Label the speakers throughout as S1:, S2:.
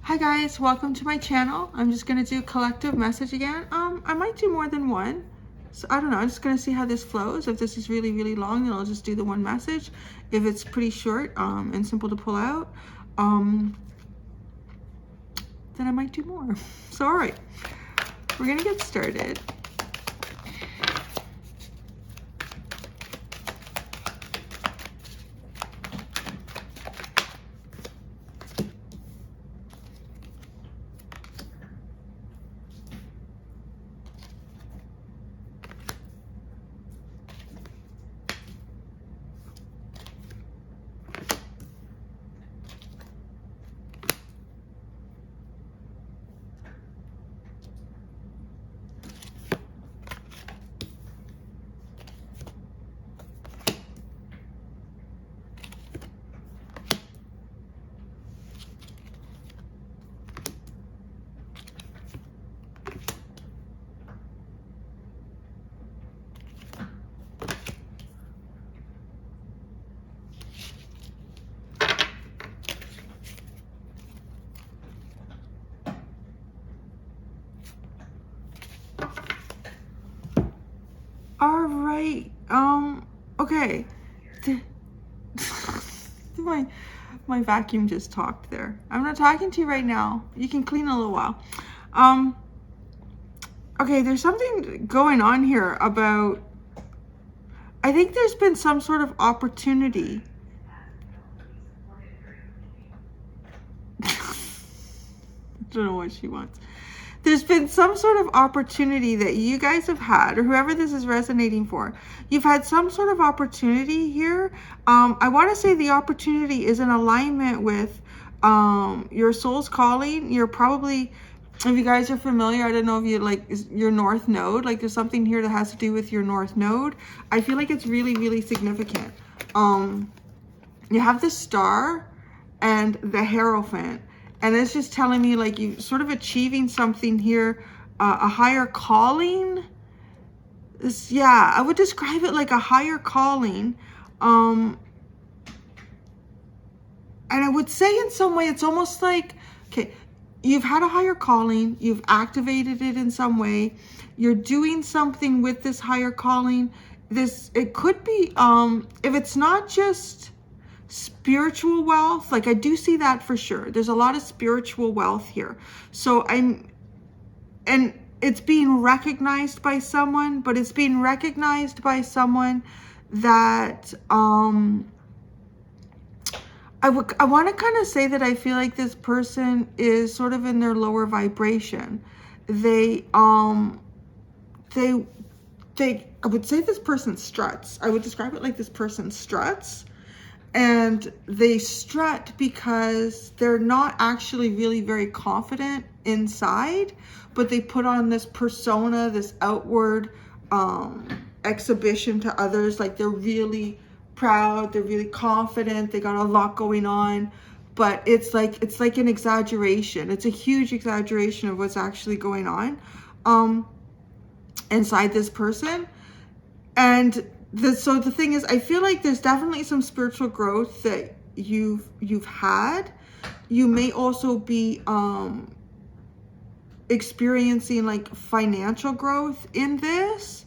S1: Hi guys, welcome to my channel. I'm just gonna do collective message again. I might do more than one. So I don't know, I'm just gonna see how this flows. If this is really, really long, then I'll just do the one message. If it's pretty short and simple to pull out, then I might do more. So all right, we're gonna get started. All right. Okay. My vacuum just talked there. I'm not talking to you right now. You can clean a little while. Okay, there's something going on here about, I think there's been some sort of opportunity. I don't know what she wants. There's been some sort of opportunity that you guys have had, or whoever this is resonating for. You've had some sort of opportunity here. I want to say the opportunity is in alignment with your soul's calling. You're probably, if you guys are familiar, I don't know if you like your north node, like there's something here that has to do with your north node. I feel like it's really, really significant. You have the star and the Hierophant. And it's just telling me like you sort of achieving something here, a higher calling. Yeah, I would describe it like a higher calling. And I would say in some way, it's almost like, okay, you've had a higher calling, you've activated it in some way, you're doing something with this higher calling. It could be, if it's not just spiritual wealth, like I do see that for sure. There's a lot of spiritual wealth here. So and it's being recognized by someone, but it's being recognized by someone that, I want to kind of say that I feel like this person is sort of in their lower vibration. I would say this person struts. I would describe it like this person struts. And they strut because they're not actually really very confident inside, but they put on this persona, this outward exhibition to others. Like they're really proud, they're really confident, they got a lot going on, but it's like an exaggeration. It's a huge exaggeration of what's actually going on inside this person. And so the thing is, I feel like there's definitely some spiritual growth that you've had. You may also be experiencing like financial growth in this.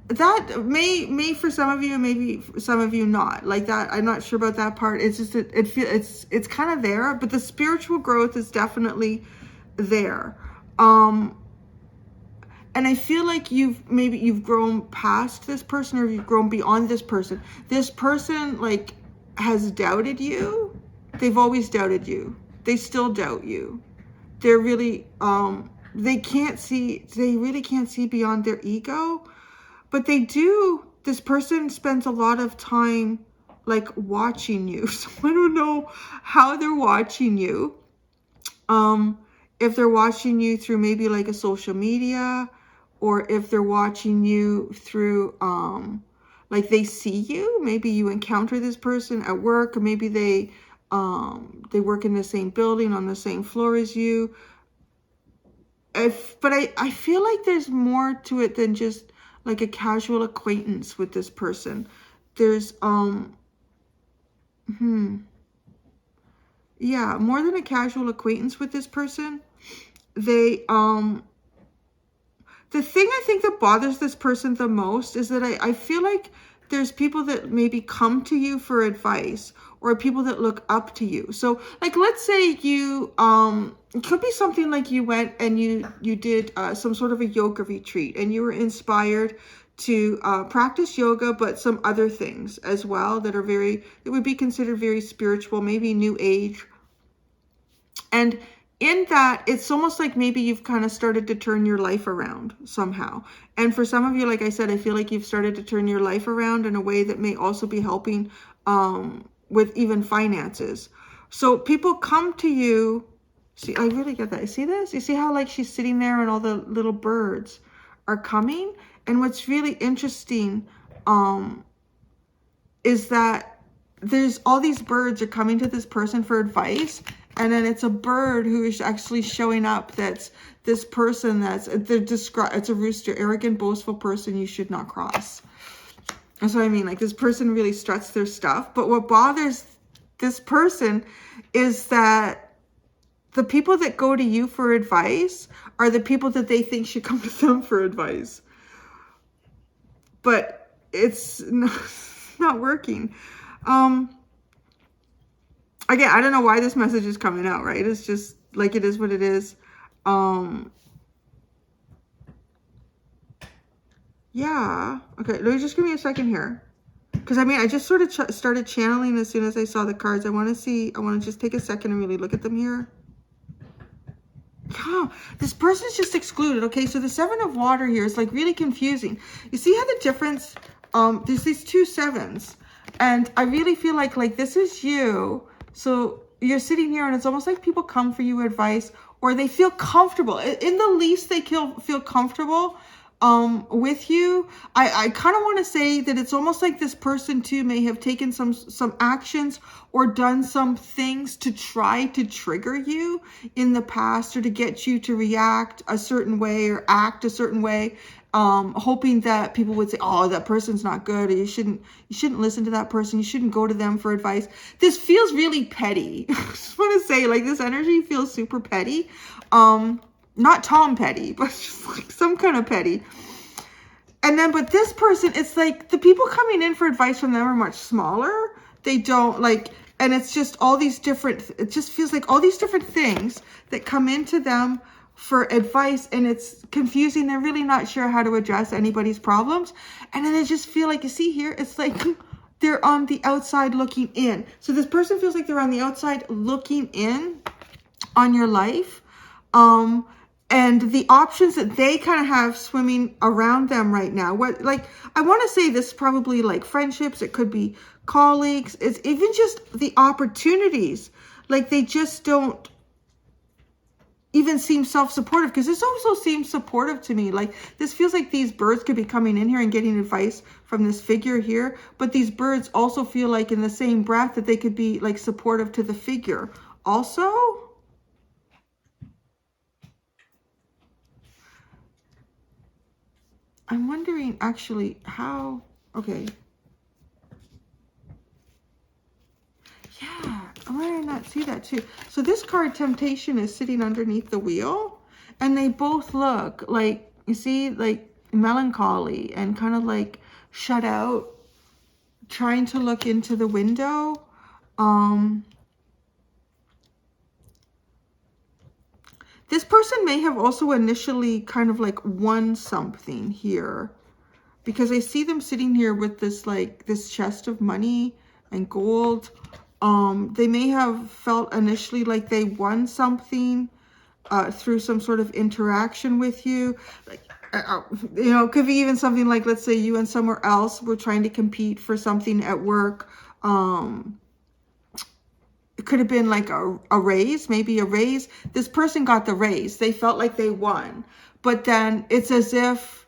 S1: That may for some of you, maybe for some of you not. Like that, I'm not sure about that part. It's just it's kind of there, but the spiritual growth is definitely there. And I feel like you've grown past this person, or you've grown beyond this person. This person like has doubted you. They've always doubted you. They still doubt you. They're really, they really can't see beyond their ego, but they do. This person spends a lot of time like watching you. So I don't know how they're watching you. If they're watching you through maybe like a social media, or if they're watching you through, like they see you, maybe you encounter this person at work, or maybe they work in the same building on the same floor as you. But I feel like there's more to it than just like a casual acquaintance with this person. There's, Yeah, more than a casual acquaintance with this person. They, the thing I think that bothers this person the most is that I feel like there's people that maybe come to you for advice, or people that look up to you. So like, let's say you, it could be something like you went and you did some sort of a yoga retreat, and you were inspired to practice yoga, but some other things as well that are that would be considered very spiritual, maybe new age. And in that, it's almost like maybe you've kind of started to turn your life around somehow. And for some of you, like I said, I feel like you've started to turn your life around in a way that may also be helping with even finances. So people come to you. See, I really get that. You see this? You see how like she's sitting there and all the little birds are coming? And what's really interesting is that there's all these birds are coming to this person for advice. And then it's a bird who is actually showing up. That's this person it's a rooster, arrogant, boastful person you should not cross. That's what I mean. Like, this person really struts their stuff. But what bothers this person is that the people that go to you for advice are the people that they think should come to them for advice. But it's not working. Again, I don't know why this message is coming out, right? It's just like, it is what it is. Yeah. Okay, let me just give me a second here. Because I mean, I just sort of started channeling as soon as I saw the cards. I want to just take a second and really look at them here. Yeah, this person's just excluded. Okay, so the 7 of water here is like really confusing. You see how the difference, there's these 2 sevens. And I really feel like this is you. So you're sitting here and it's almost like people come for you advice, or they feel comfortable. In the least, they feel comfortable with you. I kind of want to say that it's almost like this person too may have taken some actions or done some things to try to trigger you in the past, or to get you to react a certain way or act a certain way. Hoping that people would say, oh, that person's not good, or you shouldn't listen to that person, you shouldn't go to them for advice. This feels really petty. I just want to say, like, this energy feels super petty. Not Tom Petty, but just like some kind of petty. And then, but this person, it's like the people coming in for advice from them are much smaller. They don't like, and it's just all these different, it just feels like all these different things that come into them for advice, and it's confusing. They're really not sure how to address anybody's problems. And then they just feel like, you see here, it's like they're on the outside looking in. So this person feels like they're on the outside looking in on your life. And the options that they kind of have swimming around them right now, I want to say this is probably like friendships. It could be colleagues. It's even just the opportunities. Like, they just don't even seem self-supportive, because this also seems supportive to me. Like, this feels like these birds could be coming in here and getting advice from this figure here, but these birds also feel like in the same breath that they could be like supportive to the figure also. I'm wondering actually how, okay. Yeah, why did I not see that too? So this card, Temptation, is sitting underneath the wheel, and they both look like, you see, like melancholy and kind of like shut out, trying to look into the window. This person may have also initially kind of like won something here, because I see them sitting here with this like this chest of money and gold. They may have felt initially like they won something through some sort of interaction with you. Like, you know, it could be even something like, let's say you and somewhere else were trying to compete for something at work. It could have been like a raise, maybe a raise. This person got the raise. They felt like they won. But then it's as if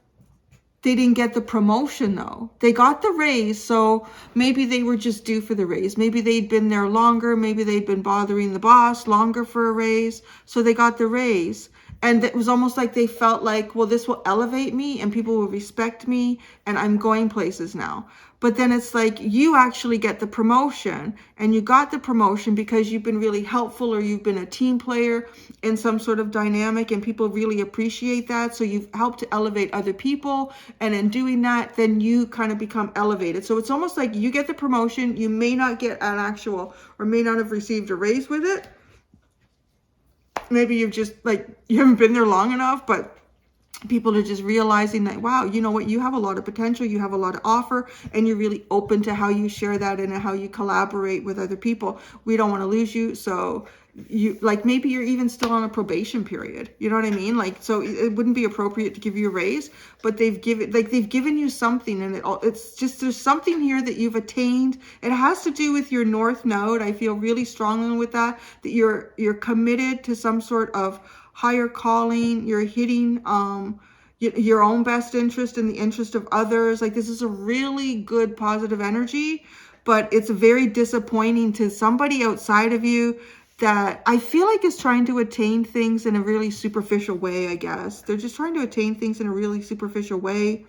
S1: they didn't get the promotion though. They got the raise, so maybe they were just due for the raise. Maybe they'd been there longer. Maybe they'd been bothering the boss longer for a raise. So they got the raise. And it was almost like they felt like, well, this will elevate me and people will respect me and I'm going places now. but then it's like you actually get the promotion, and you got the promotion because you've been really helpful, or you've been a team player in some sort of dynamic, and people really appreciate that. So you've helped to elevate other people, and in doing that, then you kind of become elevated. So it's almost like you get the promotion, you may not get an actual, or may not have received a raise with it. Maybe you've just like, you haven't been there long enough, but people are just realizing that, wow, you know what, you have a lot of potential, you have a lot to offer, and you're really open to how you share that and how you collaborate with other people. We don't want to lose you. So you, like, maybe you're even still on a probation period, you know what I mean? Like, so it wouldn't be appropriate to give you a raise, but they've given you something, and it's just, there's something here that you've attained. It has to do with your North Node. I feel really strongly with that you're committed to some sort of higher calling. You're hitting your own best interest and the interest of others. Like, this is a really good positive energy, but it's very disappointing to somebody outside of you that I feel like is trying to attain things in a really superficial way, I guess. They're just trying to attain things in a really superficial way.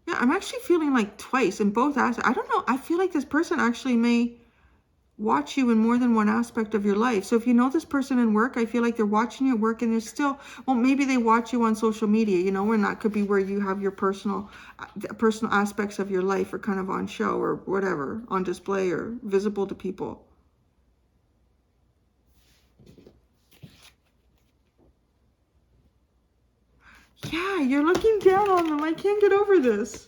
S1: Yeah, I'm actually feeling like twice in both aspects. I don't know. I feel like this person actually may watch you in more than one aspect of your life. So if you know this person in work, I feel like they're watching you at work, and they're still, well, maybe they watch you on social media, you know, and that could be where you have your personal aspects of your life are kind of on show, or whatever, on display, or visible to people. Yeah, you're looking down on them. I can't get over this.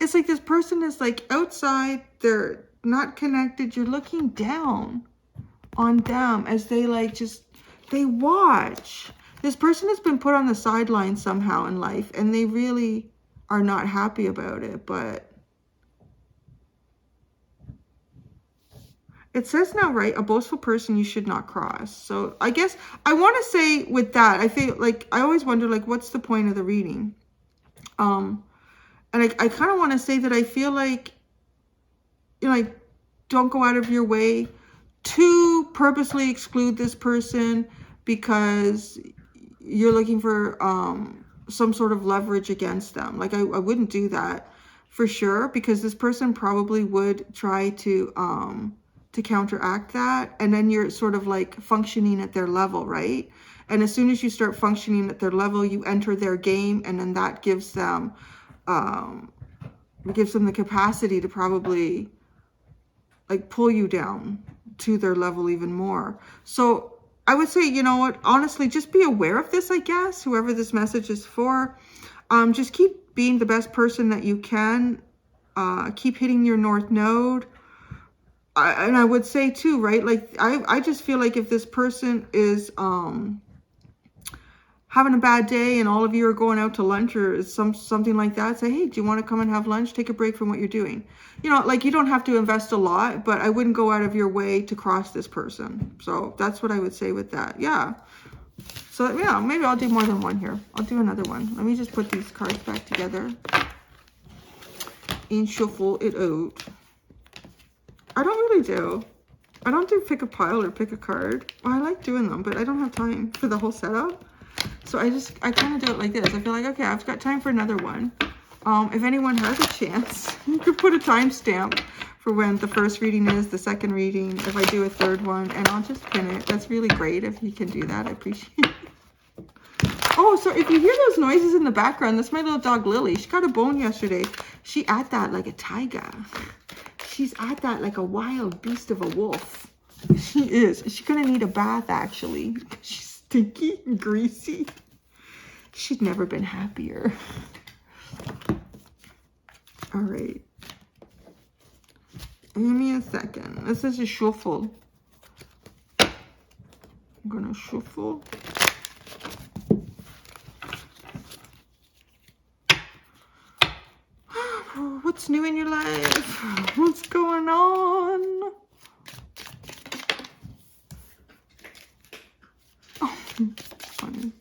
S1: It's like this person is like outside, they're not connected. You're looking down on them as they like they watch. This person has been put on the sidelines somehow in life, and they really are not happy about it. But it says now, right, a boastful person you should not cross. So I guess I want to say with that, I feel like I always wonder, like, what's the point of the reading? And I kind of want to say that I feel like, you know, like, don't go out of your way to purposely exclude this person because you're looking for some sort of leverage against them. Like, I wouldn't do that for sure, because this person probably would try to counteract that, and then you're sort of like functioning at their level, right? And as soon as you start functioning at their level, you enter their game, and then that gives them the capacity to probably like pull you down to their level even more. So I would say, you know what, honestly, just be aware of this, I guess, whoever this message is for. Just keep being the best person that you can. Keep hitting your North Node. And I would say too, right, like, I just feel like if this person is having a bad day and all of you are going out to lunch or something like that, say, hey, do you want to come and have lunch? Take a break from what you're doing. You know, like, you don't have to invest a lot, but I wouldn't go out of your way to cross this person. So that's what I would say with that. Yeah. So yeah, maybe I'll do more than one here. I'll do another one. Let me just put these cards back together and shuffle it out. I don't really do. I don't do pick a pile or pick a card. Well, I like doing them, but I don't have time for the whole setup. So I kind of do it like this. I feel like, okay, I've got time for another one. If anyone has a chance, you could put a timestamp for when the first reading is, the second reading, if I do a third one, and I'll just pin it. That's really great if you can do that. I appreciate it. Oh, so if you hear those noises in the background, that's my little dog, Lily. She got a bone yesterday. She ate that like a tiger. She's at that like a wild beast of a wolf. She is. She's going to need a bath, actually. She's stinky and greasy. She'd never been happier. All right. Give me a second. This is a shuffle. I'm going to shuffle. What's new in your life? What's going on? Oh, funny.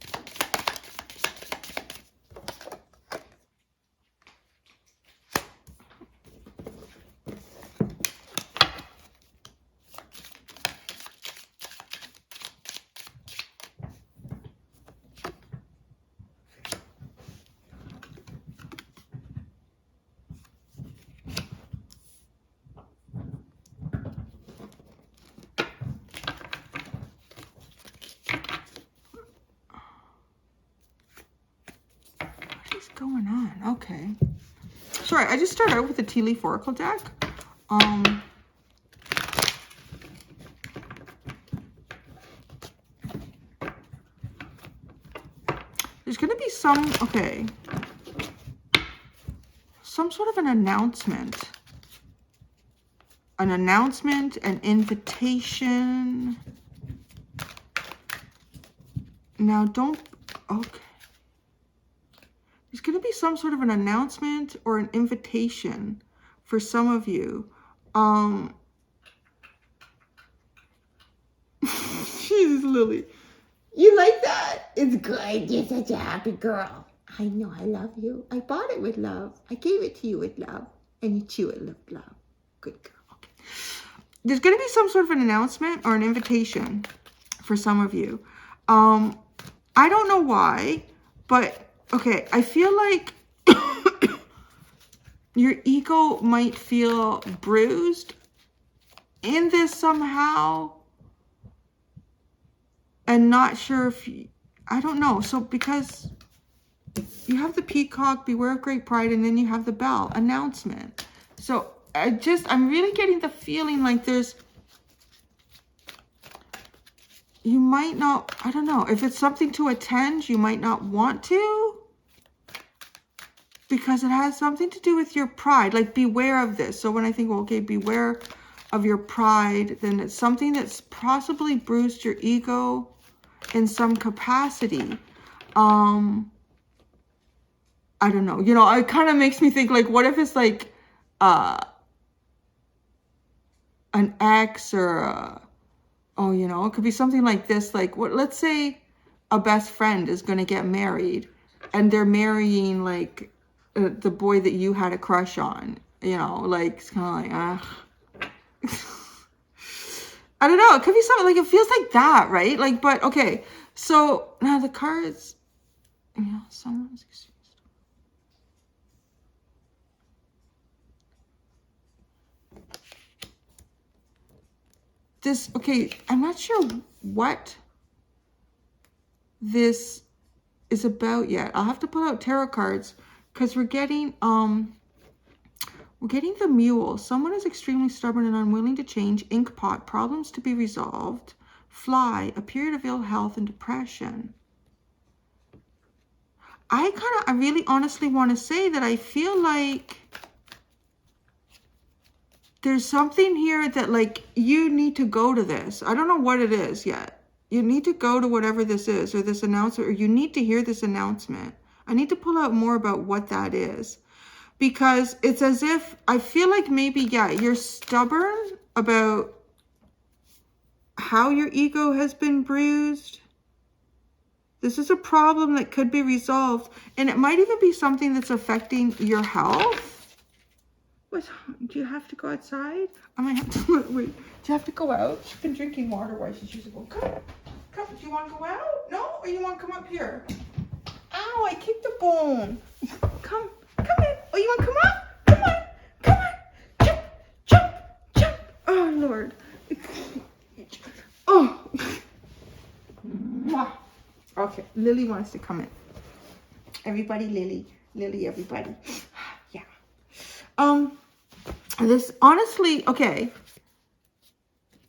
S1: going on? Okay. Sorry, I just started out with the tea leaf oracle deck. There's going to be some sort of an announcement. An announcement, an invitation. Now okay. There's going to be some sort of an announcement or an invitation for some of you. Jesus, Lily. You like that? It's good. You're such a happy girl. I know. I love you. I bought it with love. I gave it to you with love. And you chew it with love. Good girl. Okay. There's going to be some sort of an announcement or an invitation for some of you. I don't know why, but okay, I feel like your ego might feel bruised in this somehow. And not sure if I don't know. So because you have the peacock, beware of great pride, and then you have the bell announcement. So I'm really getting the feeling like you might not, I don't know, if it's something to attend, you might not want to, because it has something to do with your pride. Like, beware of this. So when I think, well, okay, beware of your pride, then it's something that's possibly bruised your ego in some capacity. I don't know. You know, it kind of makes me think, like, what if it's like an ex or you know, it could be something like this. Like, let's say a best friend is going to get married and they're marrying like the boy that you had a crush on, you know, like, it's kind of like, I don't know. It could be something like, it feels like that, right? Like, but okay. So now the cards, you know, someone's excused. This, okay, I'm not sure what this is about yet. I'll have to pull out tarot cards because we're getting the mule. Someone is extremely stubborn and unwilling to change. Inkpot, problems to be resolved. Fly, a period of ill health and depression. I really honestly want to say that I feel like there's something here that, like, you need to go to this. I don't know what it is yet. You need to go to whatever this is, or this announcement, or you need to hear this announcement. I need to pull out more about what that is. Because it's as if, I feel like maybe, yeah, you're stubborn about how your ego has been bruised. This is a problem that could be resolved. And it might even be something that's affecting your health. Do you have to go outside? I might have to, wait, do you have to go out? She's been drinking water while she's using, well, come, do you want to go out? No? Or you want to come up here? Ow, I kicked the bone. Come in. Oh, you want to come up? Come on. Jump. Oh, Lord. Oh. Okay, Lily wants to come in. Everybody, Lily, everybody. Yeah. This, honestly, okay.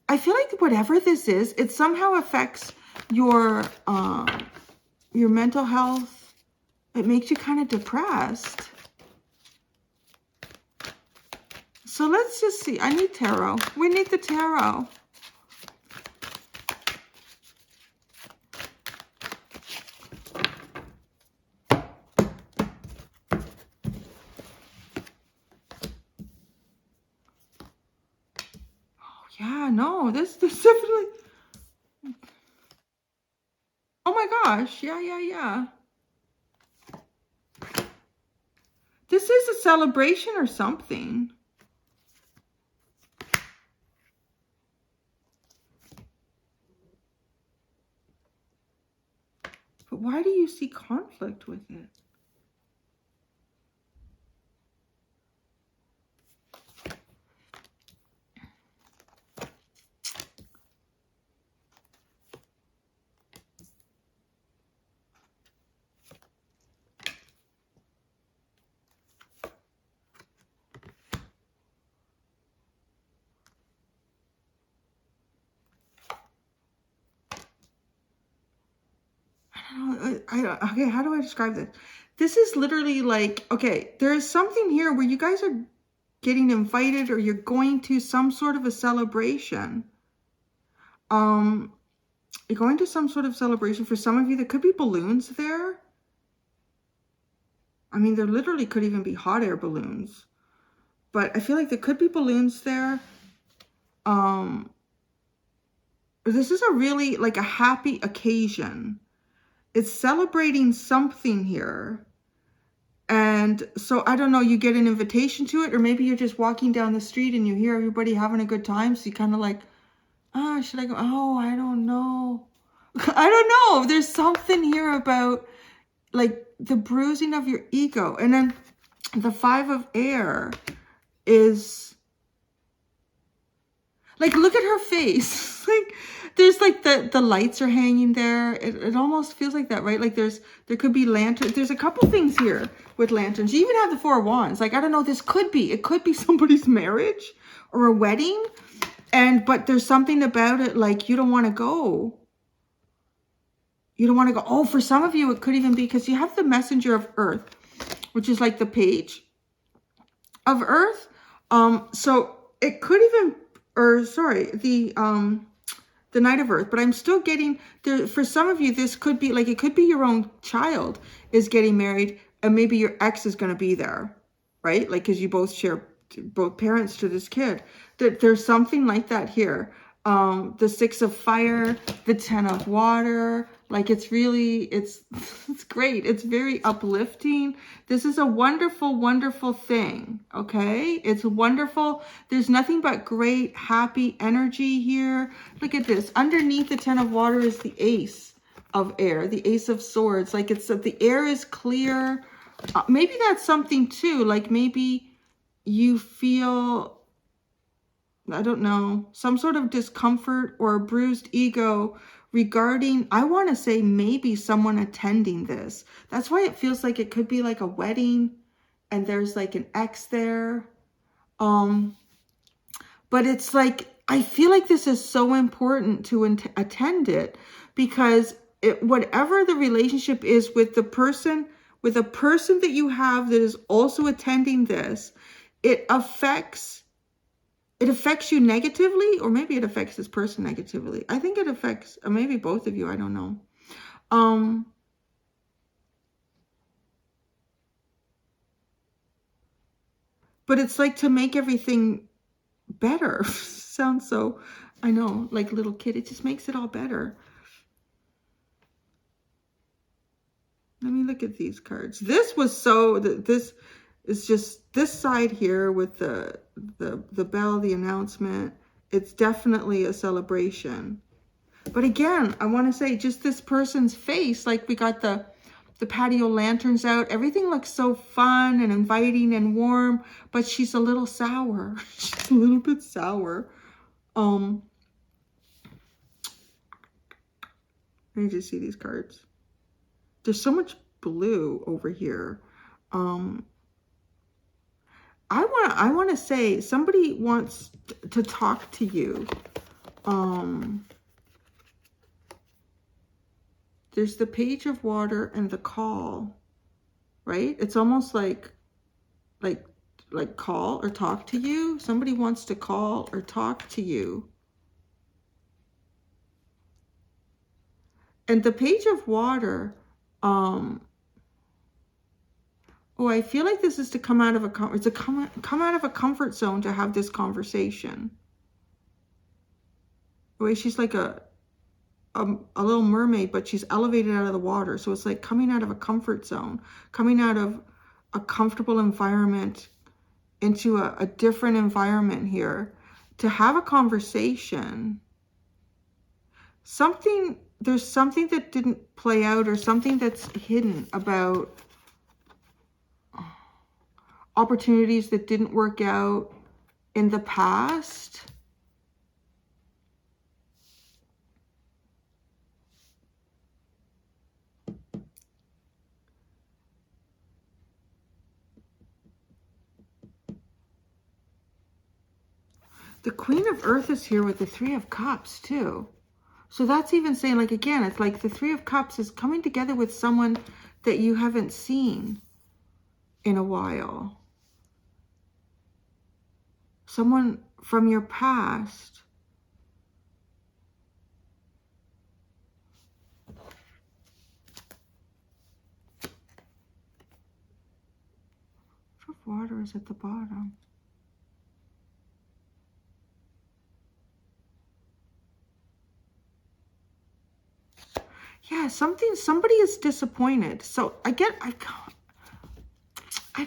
S1: I feel like whatever this is, it somehow affects your mental health. It makes you kind of depressed. So let's just see. I need tarot. We need the tarot. Yeah, no, this definitely. Oh my gosh. Yeah. This is a celebration or something. But why do you see conflict with it? okay, how do I describe this? This is literally like, okay, there is something here where you guys are getting invited or you're going to some sort of a celebration. You're going to some sort of celebration. For some of you, there could be balloons there. I mean, there literally could even be hot air balloons. But I feel like there could be balloons there. This is a really like a happy occasion. It's celebrating something here. And so, I don't know, you get an invitation to it, or maybe you're just walking down the street and you hear everybody having a good time. So you kind of like, oh, should I go? Oh, I don't know. I don't know. There's something here about like the bruising of your ego. And then the 5 of air is like, look at her face. Like there's like the lights are hanging there. It almost feels like that, right? Like there could be lanterns. There's a couple things here with lanterns. You even have the 4 of Wands. Like, I don't know, it could be somebody's marriage or a wedding. But there's something about it, like you don't want to go. You don't want to go. Oh, for some of you, it could even be because you have the Messenger of Earth, which is like the page of Earth. So it could even, the Knight of Earth, but I'm still getting there. For some of you, this could be like, it could be your own child is getting married and maybe your ex is going to be there, right? Like, because you both share both parents to this kid. There's something like that here. The 6 of fire, the 10 of water, like it's great. It's very uplifting. This is a wonderful, wonderful thing. Okay. It's wonderful. There's nothing but great, happy energy here. Look at this. Underneath the 10 of water is the Ace of Air, the Ace of Swords. Like it's the air is clear. Maybe that's something too. Like maybe you feel, I don't know, some sort of discomfort or a bruised ego regarding, I want to say maybe someone attending this. That's why it feels like it could be like a wedding and there's like an ex there. But it's like, I feel like this is so important to attend it because whatever the relationship is with the person, with a person that you have that is also attending this, it affects you negatively, or maybe it affects this person negatively. I think it affects maybe both of you. I don't know. But it's like to make everything better. Sounds so, I know, like little kid. It just makes it all better. Let me look at these cards. This is just this side here with the bell, the announcement. It's definitely a celebration. But again, I want to say just this person's face, like we got the patio lanterns out. Everything looks so fun and inviting and warm, but she's a little sour. She's a little bit sour. Let me just see these cards. There's so much blue over here. I want to say somebody wants to talk to you. There's the Page of Water and the Call, right? It's almost like call or talk to you. Somebody wants to call or talk to you. And the Page of Water, oh, I feel like this is to come out of come out of a comfort zone to have this conversation. The way she's like a little mermaid, but she's elevated out of the water. So it's like coming out of a comfort zone, coming out of a comfortable environment into a different environment here to have a conversation. There's something that didn't play out or something that's hidden about opportunities that didn't work out in the past. The Queen of Earth is here with the 3 of Cups too. So that's even saying, like, again, it's like the Three of Cups is coming together with someone that you haven't seen in a while. Someone from your past. Water is at the bottom. Yeah, somebody is disappointed. So I'm not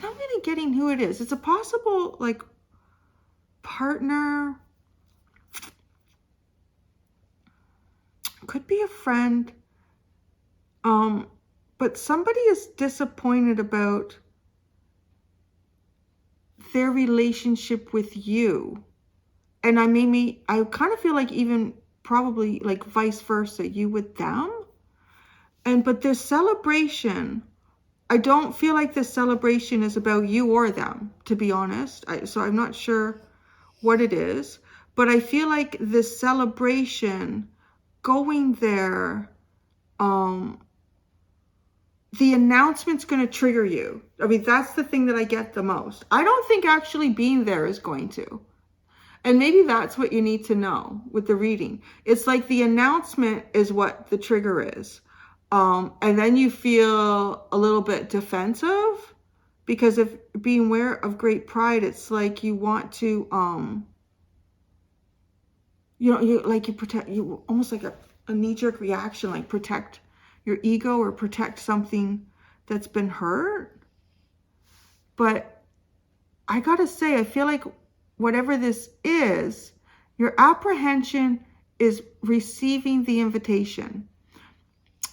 S1: really getting who it is. It's a possible, like, partner. Could be a friend. But somebody is disappointed about their relationship with you. And I kind of feel like even probably like vice versa, you with them. But this celebration, I don't feel like this celebration is about you or them, to be honest. So I'm not sure what it is, but I feel like this celebration, going there, the announcement's going to trigger you. I mean, that's the thing that I get the most. I don't think actually being there is going to. And maybe that's what you need to know with the reading. It's like the announcement is what the trigger is. And then you feel a little bit defensive because of being aware of great pride. It's like you want to, you protect, you almost like a knee-jerk reaction, like protect your ego or protect something that's been hurt. But I gotta say, I feel like whatever this is, your apprehension is receiving the invitation.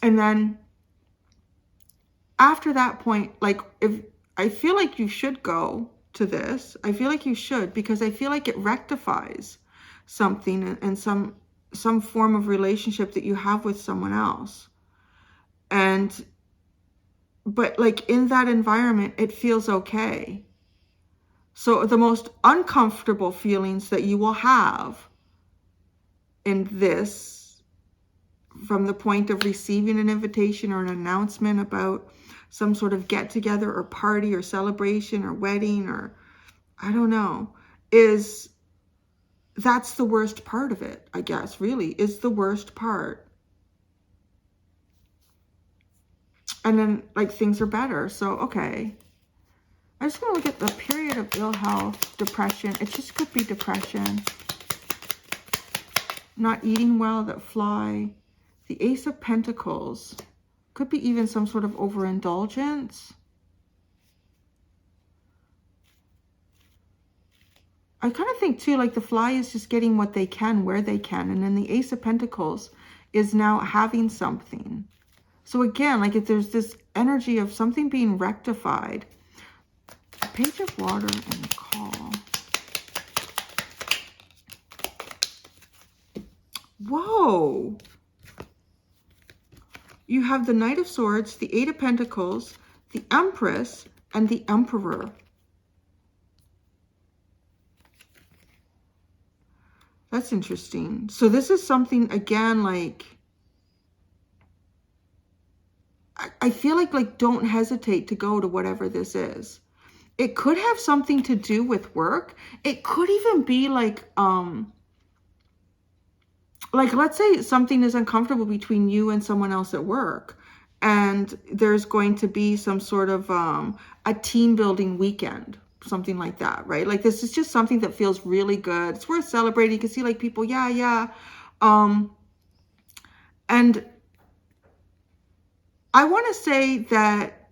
S1: And then after that point, like, if I feel like you should go to this, I feel like you should, because I feel like it rectifies something and some form of relationship that you have with someone else. But like in that environment, it feels okay. So the most uncomfortable feelings that you will have in this, from the point of receiving an invitation or an announcement about some sort of get together or party or celebration or wedding or I don't know, that's the worst part of it, I guess, really, is the worst part. And then, like, things are better. So, okay. I just want to look at the period of ill health, depression. It just could be depression. Not eating well, that fly. The Ace of Pentacles. Could be even some sort of overindulgence. I kind of think, too, like the fly is just getting what they can, where they can. And then the Ace of Pentacles is now having something. So again, like if there's this energy of something being rectified. The Page of Water and the Call. Whoa! You have the Knight of Swords, the Eight of Pentacles, the Empress, and the Emperor. That's interesting. So this is something, again, like, I feel like don't hesitate to go to whatever this is. It could have something to do with work. It could even be like let's say something is uncomfortable between you and someone else at work. And there's going to be some sort of a team building weekend, something like that, right? Like this is just something that feels really good. It's worth celebrating. You can see like people, yeah. And I want to say that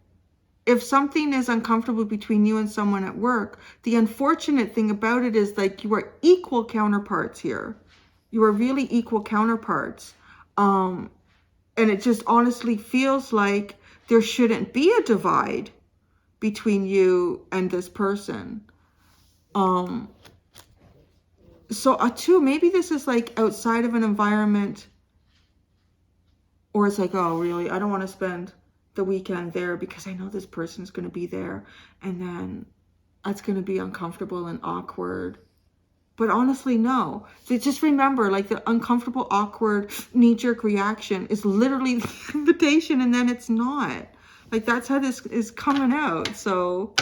S1: if something is uncomfortable between you and someone at work, the unfortunate thing about it is like you are equal counterparts here. You are really equal counterparts. And it just honestly feels like there shouldn't be a divide between you and this person. So too, maybe this is like outside of an environment, or it's like, oh, really? I don't want to spend the weekend there because I know this person is going to be there. And then that's going to be uncomfortable and awkward. But honestly, no. So just remember, like, the uncomfortable, awkward, knee-jerk reaction is literally the invitation, and then it's not. Like, that's how this is coming out. So,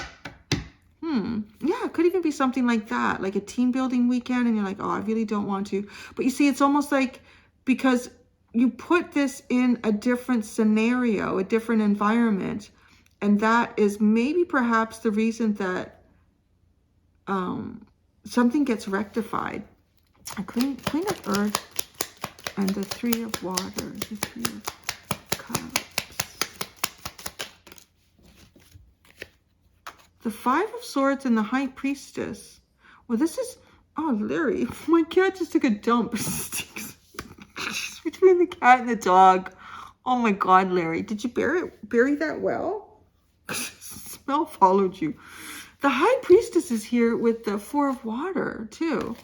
S1: yeah, it could even be something like that, like a team building weekend, and you're like, oh, I really don't want to. But you see, it's almost like because you put this in a different scenario, a different environment, and that is maybe perhaps the reason that something gets rectified. A queen of earth and the 3 of water, the 3 of cups. The 5 of swords and the high priestess. Well, this is, oh, Larry, my cat just took a dump. Between the cat and the dog. Oh my God, Larry, did you bury that well? Smell followed you. The high priestess is here with the 4 of water too.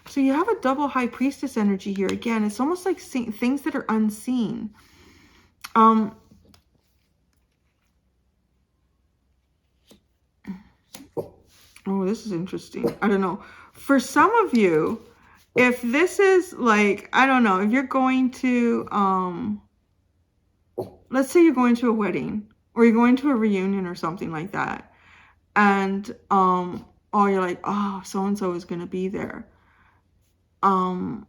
S1: So you have a double high priestess energy here. Again, it's almost like things that are unseen. Oh, this is interesting. I don't know. For some of you, if this is like, I don't know, if you're going to, let's say you're going to a wedding or you're going to a reunion or something like that. And, oh, you're like, oh, so-and-so is going to be there. I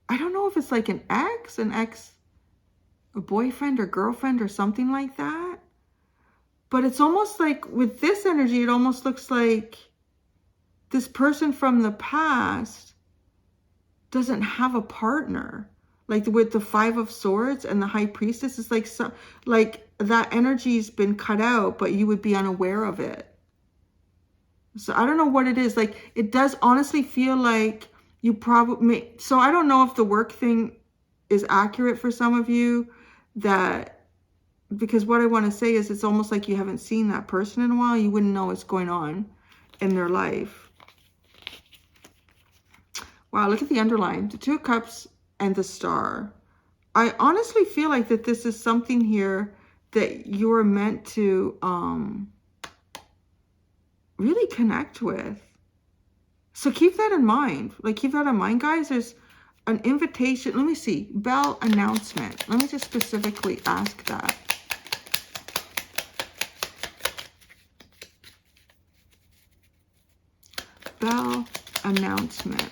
S1: don't know if it's like an ex, a boyfriend or girlfriend or something like that. But it's almost like with this energy, it almost looks like this person from the past doesn't have a partner. Like with the 5 of swords and the high priestess, it's like, like that energy's been cut out, but you would be unaware of it. So I don't know what it is. Like, it does honestly feel like you probably, so I don't know if the work thing is accurate for some of you, that, because what I want to say is it's almost like you haven't seen that person in a while. You wouldn't know what's going on in their life. Wow, look at the underline. The 2 of cups and the star. I honestly feel like that this is something here that you're meant to really connect with. So keep that in mind. Like, keep that in mind, guys. There's an invitation. Let me see. Bell announcement. Let me just specifically ask that. Bell announcement.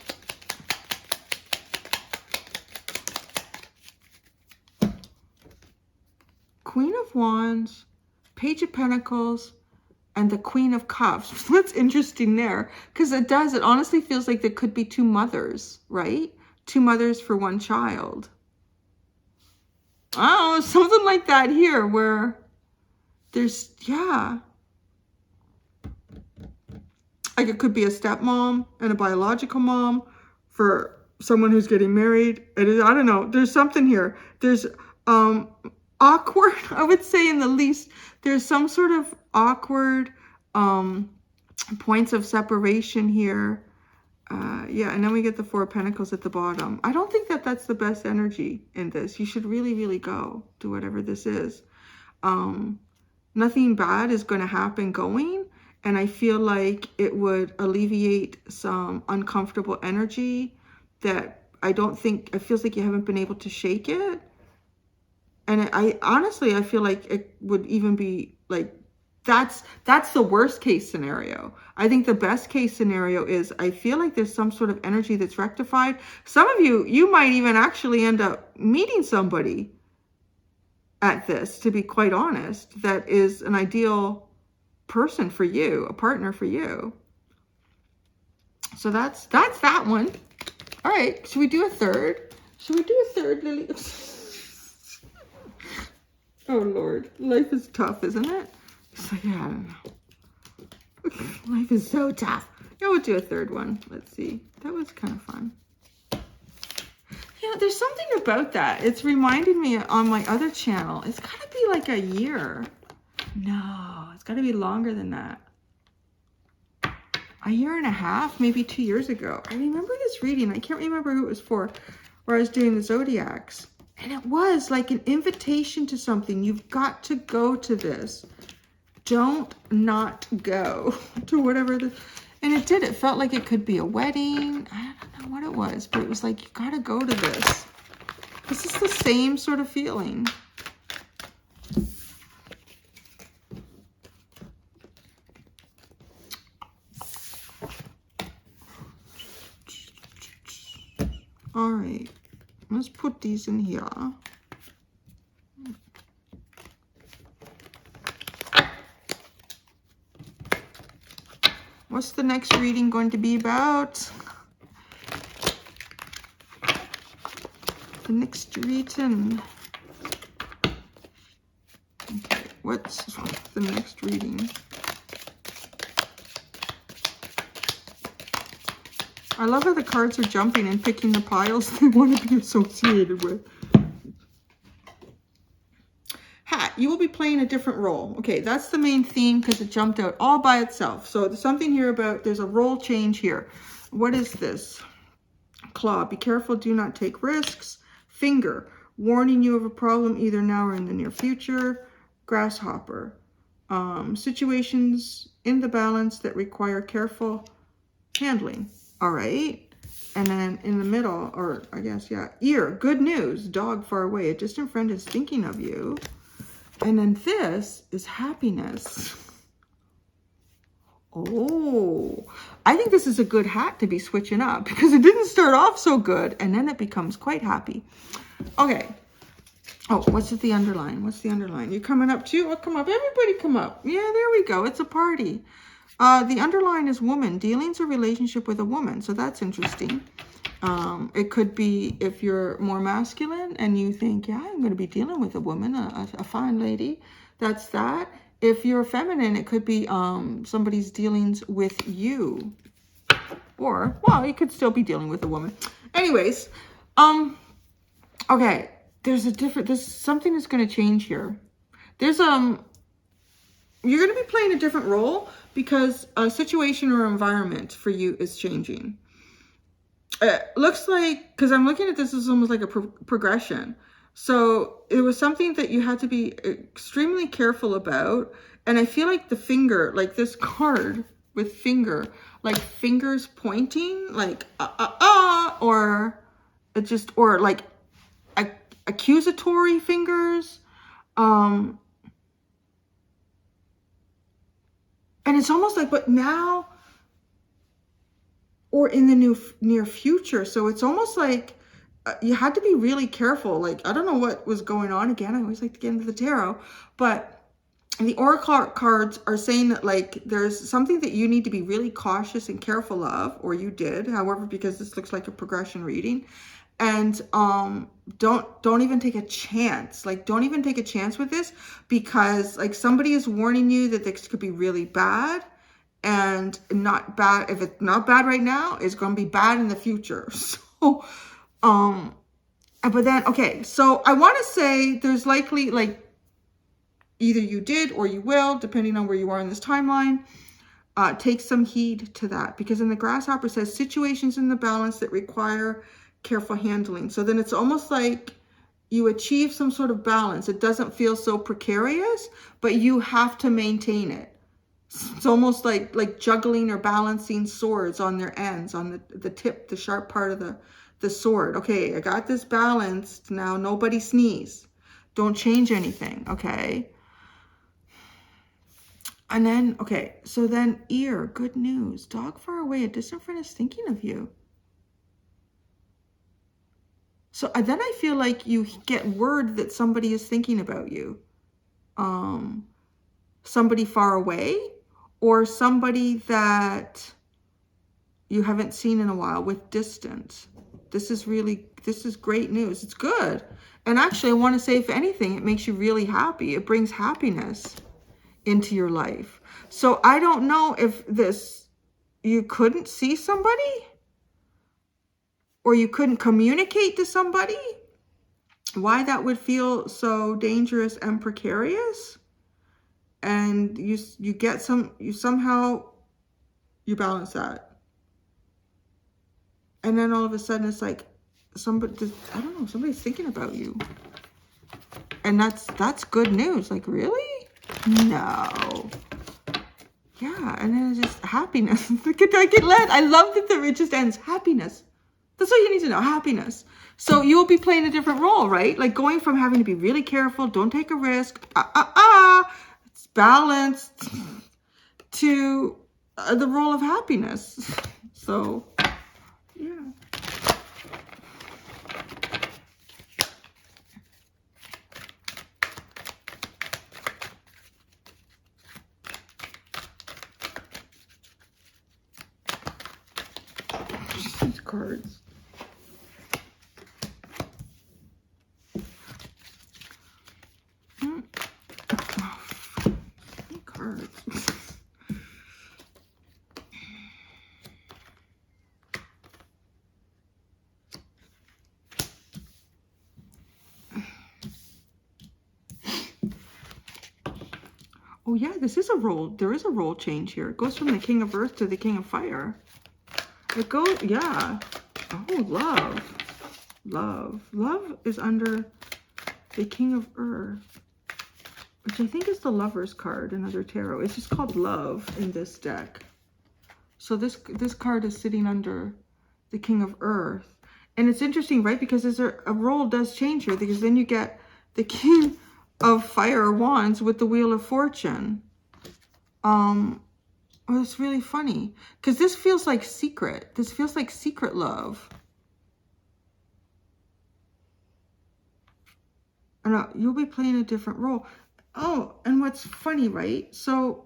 S1: Queen of Wands, Page of Pentacles, and the Queen of Cups. That's interesting there, because it honestly feels like there could be 2 mothers, right? 2 mothers for 1 child. Oh, something like that here, where there's, yeah. Like it could be a stepmom and a biological mom for someone who's getting married. I don't know. There's something here. There's awkward, I would say, in the least. There's some sort of awkward points of separation here. Yeah, and then we get the 4 of Pentacles at the bottom. I don't think that that's the best energy in this. You should really, really go to whatever this is. Nothing bad is going to happen going. And I feel like it would alleviate some uncomfortable energy that I feels like you haven't been able to shake it. And I honestly feel like it would even be like, that's the worst case scenario. I think the best case scenario is, I feel like there's some sort of energy that's rectified. Some of you might even actually end up meeting somebody at this, to be quite honest, that is an ideal person for you, a partner for you. So that's that one. All right, should we do a third? Should we do a third, Lily? Oh Lord, life is tough, isn't it? So yeah, I don't know. Life is so tough. Yeah, we'll do a third one. Let's see. That was kind of fun. Yeah, there's something about that. It's reminded me on my other channel. It's gotta be like a year. No, it's got to be longer than that. A year and a half, maybe 2 years ago. I remember this reading. I can't remember who it was for, where I was doing the zodiacs. And it was like an invitation to something. You've got to go to this. Don't not go to whatever And it did. It felt like it could be a wedding. I don't know what it was, but it was like, you got to go to this. This is the same sort of feeling. All right. Let's put these in here. What's the next reading going to be about? The next reading. Okay, what's the next reading? I love how the cards are jumping and picking the piles they want to be associated with. Hat, you will be playing a different role. Okay, that's the main theme because it jumped out all by itself. So there's something here about, there's a role change here. What is this? Claw, be careful, do not take risks. Finger, warning you of a problem either now or in the near future. Grasshopper, situations in the balance that require careful handling. All right. And then in the middle, or I guess, yeah, ear, good news, dog far away, a distant friend is thinking of you. And then this is happiness. Oh, I think this is a good hat to be switching up because it didn't start off so good and then it becomes quite happy. Okay. Oh, what's the underline? What's the underline? You coming up too? Oh, come up. Everybody come up. Yeah, there we go. It's a party. The underline is woman. Dealings or relationship with a woman. So that's interesting. It could be if you're more masculine and you think, yeah, I'm going to be dealing with a woman, a fine lady. That's that. If you're feminine, it could be somebody's dealings with you. Or, well, you could still be dealing with a woman. Anyways, okay. There's something that's going to change here. You're going to be playing a different role because a situation or environment for you is changing. It looks like, because I'm looking at this as almost like a progression. So it was something that you had to be extremely careful about. And I feel like the finger, like this card with finger, like fingers pointing, like, or it just, or like accusatory fingers. And it's almost like, but now, or in the near future. So it's almost like you had to be really careful. Like, I don't know what was going on. Again, I always like to get into the tarot, but the oracle cards are saying that like there's something that you need to be really cautious and careful of, or you did, however, because this looks like a progression reading. And don't even take a chance. Like, don't even take a chance with this because like somebody is warning you that this could be really bad. And not bad, if it's not bad right now, it's going to be bad in the future. So, but then, okay, so I want to say there's likely like either you did or you will, depending on where you are in this timeline, take some heed to that. Because in the grasshopper says situations in the balance that require careful handling. So then it's almost like you achieve some sort of balance. It doesn't feel so precarious, but you have to maintain it. It's almost like juggling or balancing swords on their ends, on the tip, the sharp part of the sword. Okay, I got this balanced. Now nobody sneeze. Don't change anything, okay? And then, okay, so then ear, good news. Dog far away, a distant friend is thinking of you. So then I feel like you get word that somebody is thinking about you. Somebody far away. Or somebody that you haven't seen in a while with distance. This is great news. It's good. And actually, I want to say, if anything, it makes you really happy. It brings happiness into your life. So I don't know if you couldn't see somebody or you couldn't communicate to somebody, why that would feel so dangerous and precarious. And you somehow balance that. And then all of a sudden it's like somebody's thinking about you. And that's good news. Like, really? No. Yeah, and then it's just happiness. I love that it just ends happiness. That's all you need to know, happiness. So you'll be playing a different role, right? Like going from having to be really careful, don't take a risk, it's balanced, to the role of happiness. So, yeah. These cards. Cards. Oh yeah, this is a role. There is a role change here. It goes from the King of Earth to the King of Fire. It goes, yeah. Oh, love. Love. Love is under the King of Earth, which I think is the Lover's card, another tarot. It's just called Love in this deck. So this card is sitting under the King of Earth. And it's interesting, right? Because there's a role does change here, because then you get the King of Fire or Wands with the Wheel of Fortune. Oh, it's really funny because this feels like secret. This feels like secret love. I know you'll be playing a different role. Oh, and what's funny, right? So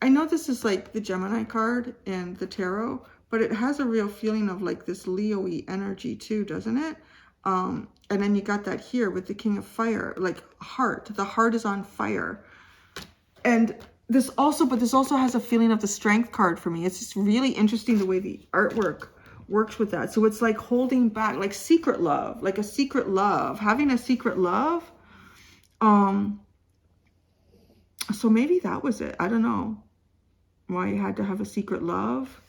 S1: I know this is like the Gemini card and the tarot, but it has a real feeling of like this Leo-y energy too, doesn't it? And then you got that here with the King of Fire, like heart. The heart is on fire. And this also has a feeling of the Strength card for me. It's just really interesting the way the artwork works with that. So it's like holding back, like secret love, like a secret love, having a secret love. So maybe that was it. I don't know why you had to have a secret love.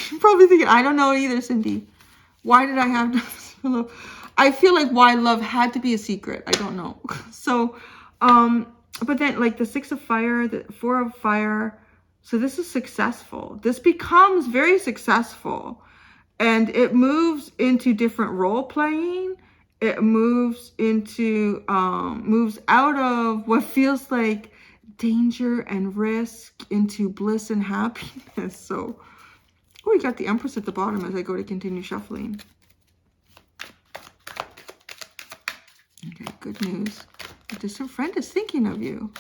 S1: You're probably thinking, I don't know either, Cindy. Why did I have to have a secret love? I feel like why love had to be a secret. I don't know. So, but then like the Six of Fire, the Four of Fire. So this is successful. This becomes very successful. And it moves into different role playing. It moves into, moves out of what feels like danger and risk into bliss and happiness. So, oh, we got the Empress at the bottom as I go to continue shuffling. Okay, good news. A distant friend is thinking of you.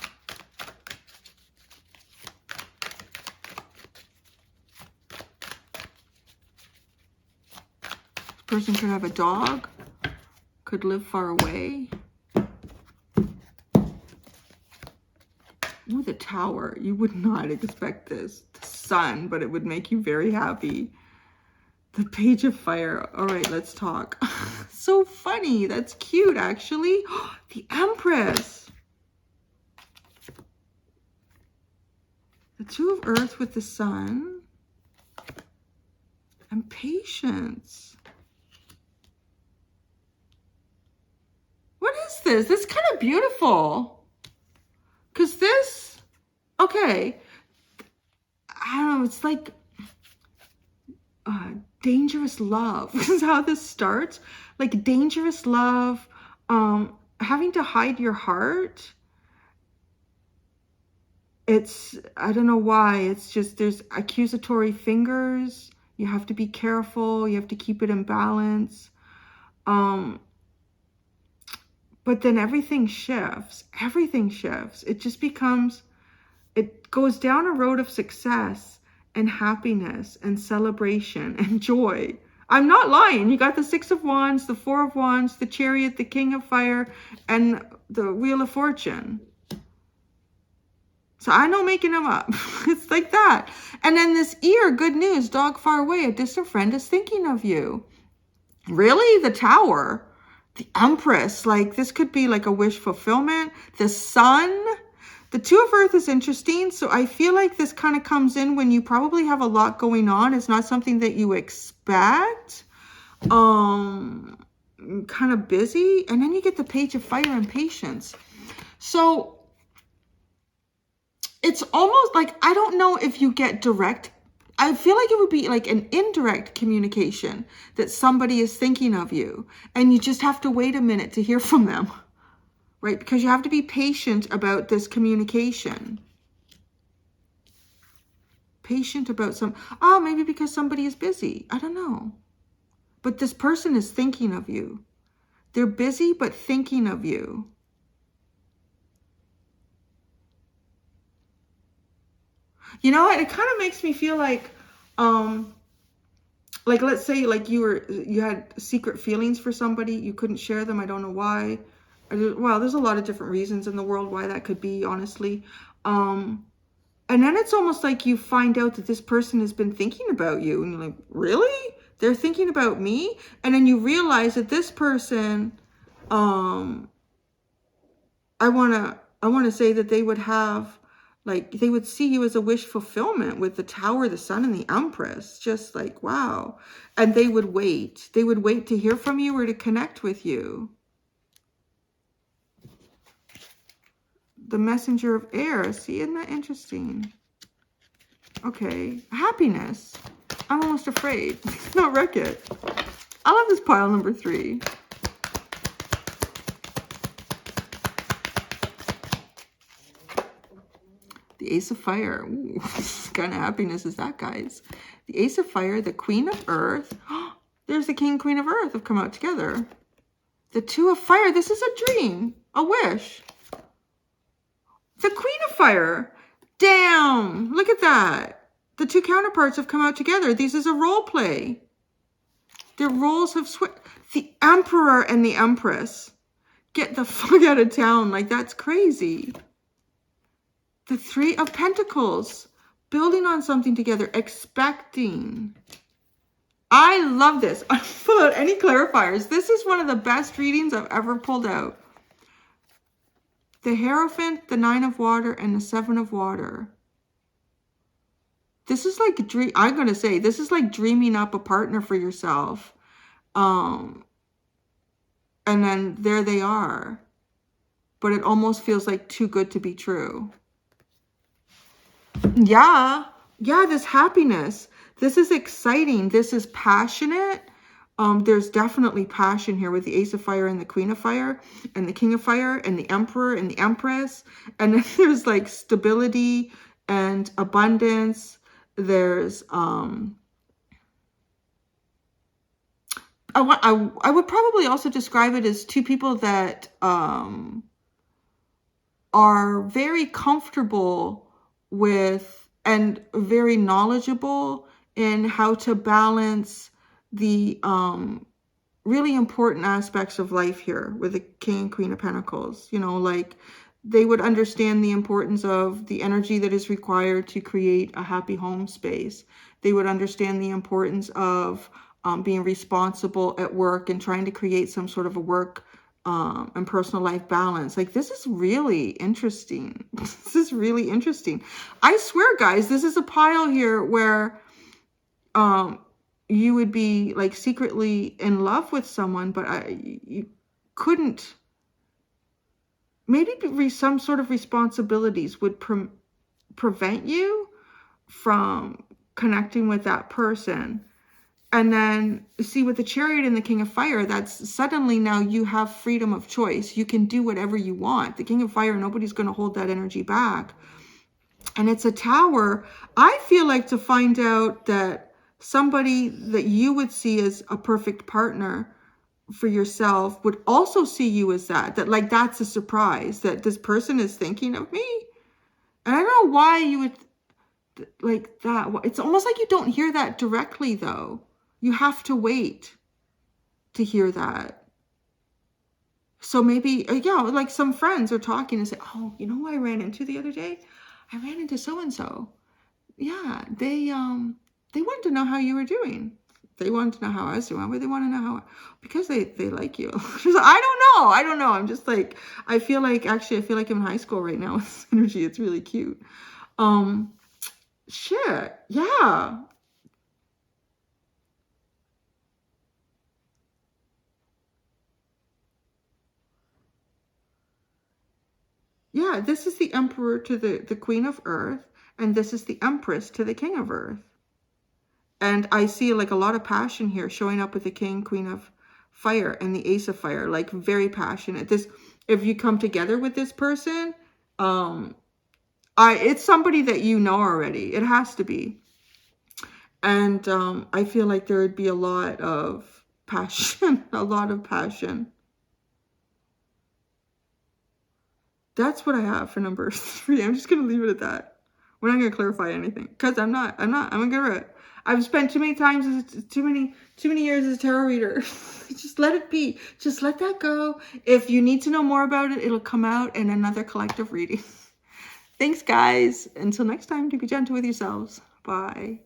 S1: This person could have a dog, could live far away. Ooh, the Tower. You would not expect this. The Sun, but it would make you very happy. The Page of Fire. All right, let's talk. So funny. That's cute, actually. The Empress. The Two of Earth with the Sun. And Patience. What is this? This is kind of beautiful. Because this, okay, I don't know, it's like dangerous love. This is how this starts. Like dangerous love, having to hide your heart. It's, I don't know why, it's just there's accusatory fingers. You have to be careful. You have to keep it in balance. But then everything shifts. Everything shifts. It just becomes, it goes down a road of success and happiness and celebration and joy. I'm not lying. You got the Six of Wands, the Four of Wands, the Chariot, the King of Fire, and the Wheel of Fortune. So I'm not making them up. It's like that. And then this ear, good news, dog far away, a distant friend is thinking of you. Really? The Tower. The Empress, like this could be like a wish fulfillment. The Sun, the Two of Earth is interesting. So I feel like this kind of comes in when you probably have a lot going on. It's not something that you expect. Kind of busy. And then you get the Page of Fire and Patience. So it's almost like, I don't know if you get direct. I feel like it would be like an indirect communication that somebody is thinking of you, and you just have to wait a minute to hear from them, right? Because you have to be patient about this communication. Patient about maybe because somebody is busy. I don't know. But this person is thinking of you. They're busy, but thinking of you. You know what? It kind of makes me feel like, let's say, like, you had secret feelings for somebody, you couldn't share them. I don't know why. Well, there's a lot of different reasons in the world why that could be, honestly. And then it's almost like you find out that this person has been thinking about you, and you're like, really? They're thinking about me? And then you realize that this person, I want to say that they would have, like, they would see you as a wish fulfillment with the Tower, the Sun, and the Empress. Just like, wow. And they would wait. They would wait to hear from you or to connect with you. The Messenger of Air. See, isn't that interesting? Okay. Happiness. I'm almost afraid. Not wreck it. I love this pile number 3. The Ace of Fire. Ooh, what kind of happiness is that, guys? The Ace of Fire, the Queen of Earth. There's the King and Queen of Earth have come out together. The Two of Fire. This is a dream. A wish. The Queen of Fire. Damn. Look at that. The two counterparts have come out together. This is a role play. Their roles have switched. The Emperor and the Empress. Get the fuck out of town. Like, that's crazy. The Three of Pentacles. Building on something together. Expecting. I love this. I don't pull out any clarifiers. This is one of the best readings I've ever pulled out. The Hierophant, the Nine of Water, and the Seven of Water. This is like I'm going to say, this is like dreaming up a partner for yourself. And then there they are. But it almost feels like too good to be true. Yeah. Yeah, this happiness. This is exciting. This is passionate. There's definitely passion here with the Ace of Fire and the Queen of Fire and the King of Fire and the Emperor and the Empress. And then there's like stability and abundance. There's I would probably also describe it as two people that are very comfortable with and very knowledgeable in how to balance the really important aspects of life here with the King and Queen of Pentacles. You know, like, they would understand the importance of the energy that is required to create a happy home space. They would understand the importance of being responsible at work and trying to create some sort of a work and personal life balance. Like, this is really interesting. This is really interesting. I swear, guys, this is a pile here where you would be like secretly in love with someone, but you couldn't. Maybe some sort of responsibilities would prevent you from connecting with that person. And then, see, with the Chariot and the King of Fire, that's suddenly now you have freedom of choice. You can do whatever you want. The King of Fire, nobody's going to hold that energy back. And it's a Tower. I feel like to find out that somebody that you would see as a perfect partner for yourself would also see you as that like, that's a surprise that this person is thinking of me. And I don't know why you would like that. It's almost like you don't hear that directly, though. You have to wait to hear that. So maybe, yeah, like some friends are talking and say, oh, you know who I ran into the other day? I ran into so-and-so. Yeah, they wanted to know how you were doing. They wanted to know how I was doing, but they want to know how, because they like you. I don't know. I'm just like, I feel like I'm in high school right now with this energy. It's really cute. Shit. Yeah. Yeah, this is the Emperor to the Queen of Earth, and this is the Empress to the King of Earth. And I see like a lot of passion here showing up with the King, Queen of Fire, and the Ace of Fire, like very passionate. This, if you come together with this person, it's somebody that you know already. It has to be. And I feel like there would be a lot of passion, a lot of passion. That's what I have for number 3. I'm just going to leave it at that. We're not going to clarify anything because I'm gonna. I've spent too many times, too many years as a tarot reader. Just let it be. Just let that go. If you need to know more about it, it'll come out in another collective reading. Thanks, guys. Until next time, to be gentle with yourselves. Bye.